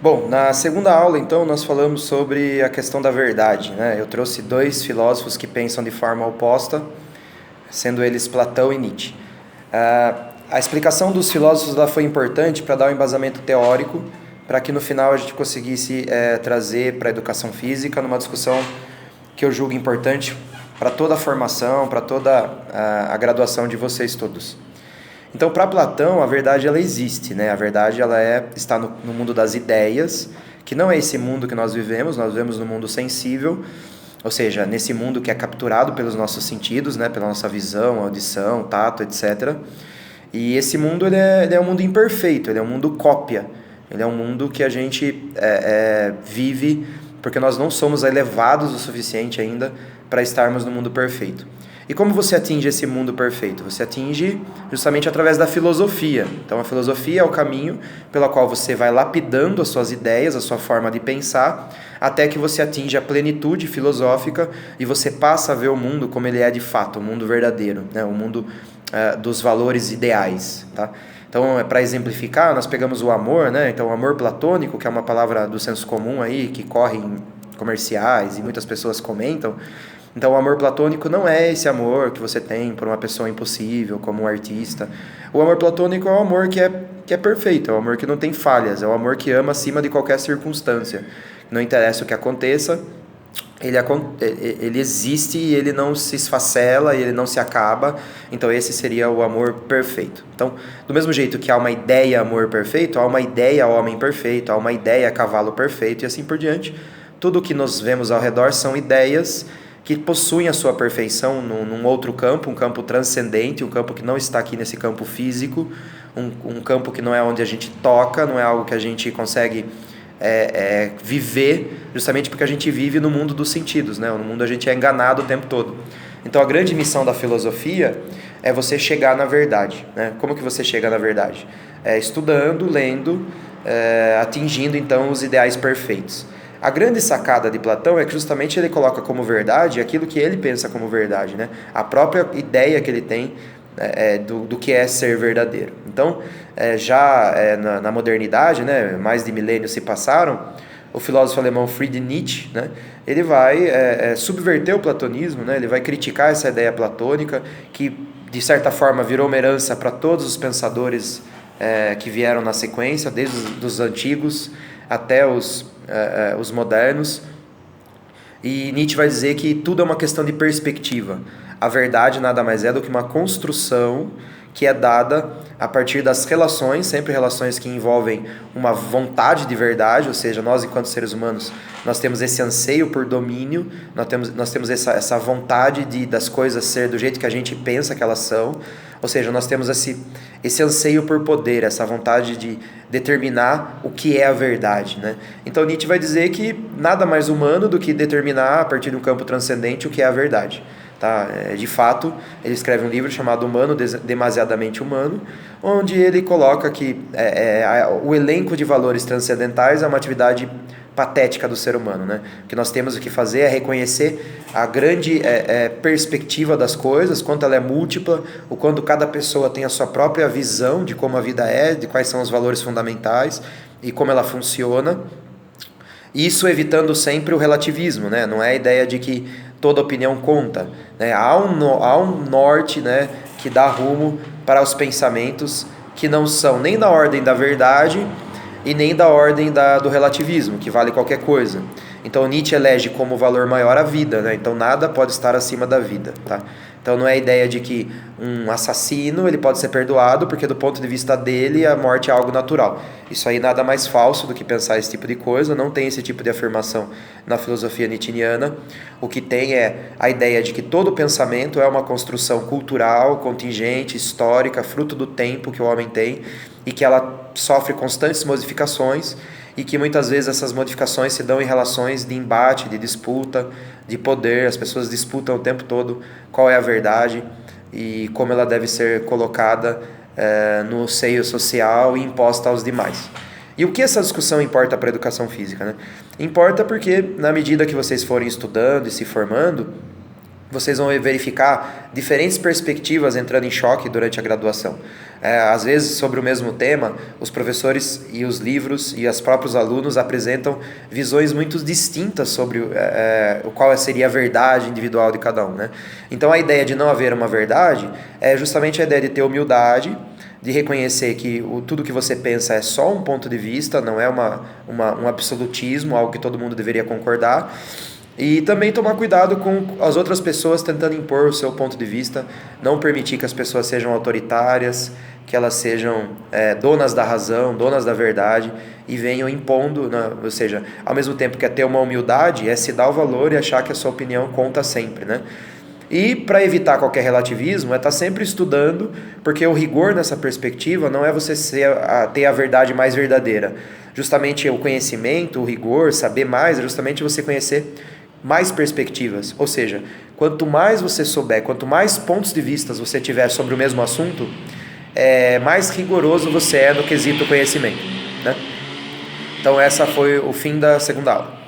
Bom, na segunda aula, então, nós falamos sobre a questão da verdade, né? Eu trouxe dois filósofos que pensam de forma oposta, sendo eles Platão e Nietzsche. A explicação dos filósofos lá foi importante para dar um embasamento teórico, para que no final a gente conseguisse trazer para a educação física, numa discussão que eu julgo importante para toda a formação, para toda a graduação de vocês todos. Então, para Platão, a verdade ela existe, né? A verdade está no mundo das ideias, que não é esse mundo que nós vivemos no mundo sensível, ou seja, nesse mundo que é capturado pelos nossos sentidos, né? Pela nossa visão, audição, tato, etc. E esse mundo ele é um mundo imperfeito, ele é um mundo cópia, ele é um mundo que a gente vive porque nós não somos elevados o suficiente ainda para estarmos no mundo perfeito. E como você atinge esse mundo perfeito? Você atinge justamente através da filosofia. Então a filosofia é o caminho pelo qual você vai lapidando as suas ideias, a sua forma de pensar, até que você atinge a plenitude filosófica e você passa a ver o mundo como ele é de fato, o mundo verdadeiro, né? O mundo dos valores ideais, tá? Então, para exemplificar, nós pegamos o amor, né? Então, o amor platônico, que é uma palavra do senso comum aí, que corre em comerciais e muitas pessoas comentam. Então, o amor platônico não é esse amor que você tem por uma pessoa impossível, como um artista. O amor platônico é o amor que é perfeito, é o amor que não tem falhas, é o amor que ama acima de qualquer circunstância. Não interessa o que aconteça, ele existe e ele não se esfacela, e ele não se acaba. Então esse seria o amor perfeito. Então, do mesmo jeito que há uma ideia amor perfeito, há uma ideia homem perfeito, há uma ideia cavalo perfeito e assim por diante. Tudo o que nós vemos ao redor são ideias que possuem a sua perfeição num outro campo, um campo transcendente, um campo que não está aqui nesse campo físico, um campo que não é onde a gente toca, não é algo que a gente consegue viver, justamente porque a gente vive no mundo dos sentidos, né? No mundo a gente é enganado o tempo todo. Então a grande missão da filosofia é você chegar na verdade, né? Como que você chega na verdade? Estudando, lendo, atingindo então os ideais perfeitos. A grande sacada de Platão é que justamente ele coloca como verdade aquilo que ele pensa como verdade, né? A própria ideia que ele tem do que é ser verdadeiro. Então, na modernidade, né, mais de milênios se passaram, o filósofo alemão Friedrich Nietzsche, né, ele vai subverter o platonismo, né, ele vai criticar essa ideia platônica, que de certa forma virou uma herança para todos os pensadores que vieram na sequência, desde os antigos até os modernos. E Nietzsche vai dizer que tudo é uma questão de perspectiva. A verdade nada mais é do que uma construção que é dada a partir das relações, sempre relações que envolvem uma vontade de verdade, ou seja, nós enquanto seres humanos, nós temos esse anseio por domínio, nós temos essa vontade das coisas ser do jeito que a gente pensa que elas são, ou seja, nós temos esse anseio por poder, essa vontade de determinar o que é a verdade, né? Então Nietzsche vai dizer que nada mais humano do que determinar a partir de um campo transcendente o que é a verdade. Tá? De fato, ele escreve um livro chamado Humano, Demasiadamente Humano, onde ele coloca que o elenco de valores transcendentais é uma atividade patética do ser humano, né? O que nós temos que fazer é reconhecer a grande perspectiva das coisas, quanto ela é múltipla, o quanto cada pessoa tem a sua própria visão de como a vida é, de quais são os valores fundamentais e como ela funciona. Isso evitando sempre o relativismo, né? Não é a ideia de que toda opinião conta, né? Há um norte, né, que dá rumo para os pensamentos que não são nem da ordem da verdade e nem da ordem do relativismo, que vale qualquer coisa. Então Nietzsche elege como valor maior a vida, né? Então nada pode estar acima da vida, tá? Então não é a ideia de que um assassino ele pode ser perdoado porque do ponto de vista dele a morte é algo natural. Isso aí nada mais falso do que pensar esse tipo de coisa, não tem esse tipo de afirmação na filosofia nietzschiana. O que tem é a ideia de que todo pensamento é uma construção cultural, contingente, histórica, fruto do tempo que o homem tem e que ela sofre constantes modificações e que muitas vezes essas modificações se dão em relações de embate, de disputa, de poder. As pessoas disputam o tempo todo qual é a verdade e como ela deve ser colocada no seio social e imposta aos demais. E o que essa discussão importa para a educação física, né? Importa porque, na medida que vocês forem estudando e se formando, vocês vão verificar diferentes perspectivas entrando em choque durante a graduação. Às vezes, sobre o mesmo tema, os professores e os livros e os próprios alunos apresentam visões muito distintas sobre qual seria a verdade individual de cada um, né? Então, a ideia de não haver uma verdade é justamente a ideia de ter humildade, de reconhecer que tudo que você pensa é só um ponto de vista, não é um absolutismo, algo que todo mundo deveria concordar. E também tomar cuidado com as outras pessoas tentando impor o seu ponto de vista, não permitir que as pessoas sejam autoritárias, que elas sejam donas da razão, donas da verdade, e venham impondo, né? Ou seja, ao mesmo tempo que é ter uma humildade, é se dar o valor e achar que a sua opinião conta sempre, né? E para evitar qualquer relativismo, é estar sempre estudando, porque o rigor nessa perspectiva não é você ter a verdade mais verdadeira. Justamente o conhecimento, o rigor, saber mais, é justamente você conhecer mais perspectivas. Ou seja, quanto mais você souber, quanto mais pontos de vista você tiver sobre o mesmo assunto, mais rigoroso você é no quesito conhecimento, né? Então essa foi o fim da segunda aula.